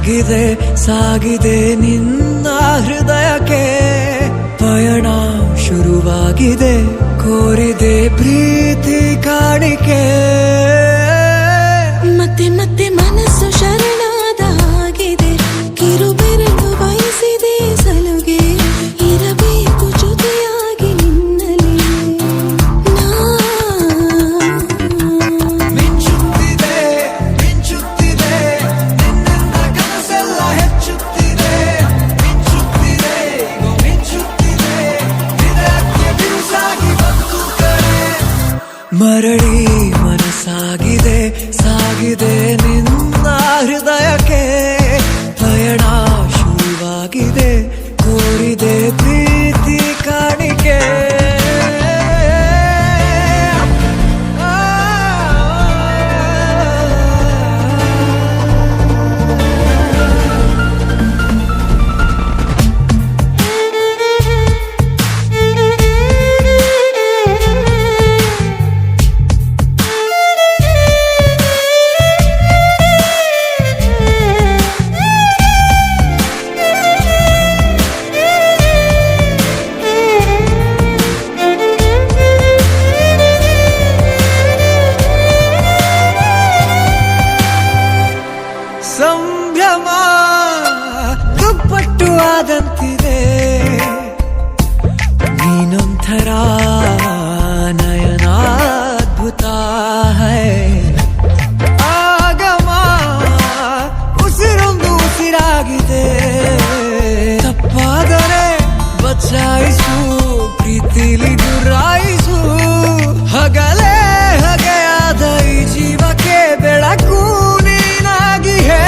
ಸಾಗಿದೆ ಸಾಗಿದೆ ನಿನ್ನ ಹೃದಯಕ್ಕೆ ಪಯಣ ಶುರುವಾಗಿದೆ ಕೋರಿದೆ ಪ್ರೀತಿ ಕಾಣಿಕೆ ಮತ್ತೆ ಮತ್ತೆ ಮನಸ್ಸು ಶರಣಾದ ಹಾಗಿದೆ ಕಿರುಬೆರಳು ಬಯಸಿದೆ ಸಲುಗೆ ಇರಬೇಕು ಜೊತೆಯಾಗಿ ನಿನ್ನಲಿ ಮಿಂಚುತ್ತಿದೆ ಮಿಂಚುತ್ತಿದೆ ನಿನ್ನಿಂದ ಕನಸೆಲ್ಲ ಹೆಚ್ಚುತ್ತಿದೆ ಮಿಂಚುತ್ತಿದೆ ಮಿಂಚುತ್ತಿದೆ ಹೃದಯಕ್ಕೆ ಬಿರುಸಾಗಿ ಬಂತು ಕರೆ ಮರಳಿ ಮನಸ್ಸಾಗಿದೆ ಸಾಗಿದೆ ನಿನ್ನ ಹೃದಯಕ್ಕೆ ಪಯಣ ಶುರುವಾಗಿದೆ ಕೋರಿದೆ ಪ್ರೀತಿ ಕಾಣಿಕೆ ಸಂಭ್ರಮ ದುಪ್ಪಟ್ಟು ಆದಂತಿದೆ ನೀನೊಂಥರ ನಯನಾದ್ಭುತ ಹೈ ಆಗಮ ಉಸಿರೊಂದು ಉಸಿರಾಗಿದೆ ತಪ್ಪಾದರೆ ಬಚಾಯಿಸು ಪ್ರೀತಿಲಿ ಗುರಾಯಿಸು ಹಗಲೇ ಹಗೆಯಾದ ಈ ಜೀವಕ್ಕೆ ಬೆಳಕು ನೀನಾಗಿ ಹೇ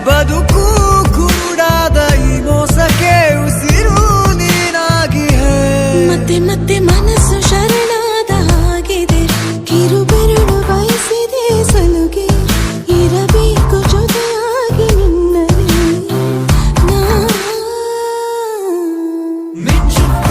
ಬದುಕು ಕೂಡಾದ ಈ ಮೋಸಕ್ಕೆ ಉಸಿರು ನೀನಾಗಿ ಹೇ ಮತ್ತೆ ಮತ್ತೆ ಮನಸ್ಸು ಶರಣಾದ ಹಾಗಿದೆ ಕಿರುಬೆರಳು ಬಯಸಿದೆ ಸಲುಗೆ ಇರಬೇಕು ಜೊತೆಯಾಗಿ ನಿನ್ನಲಿ ಮಿಂಚುತ್ತಿದೆ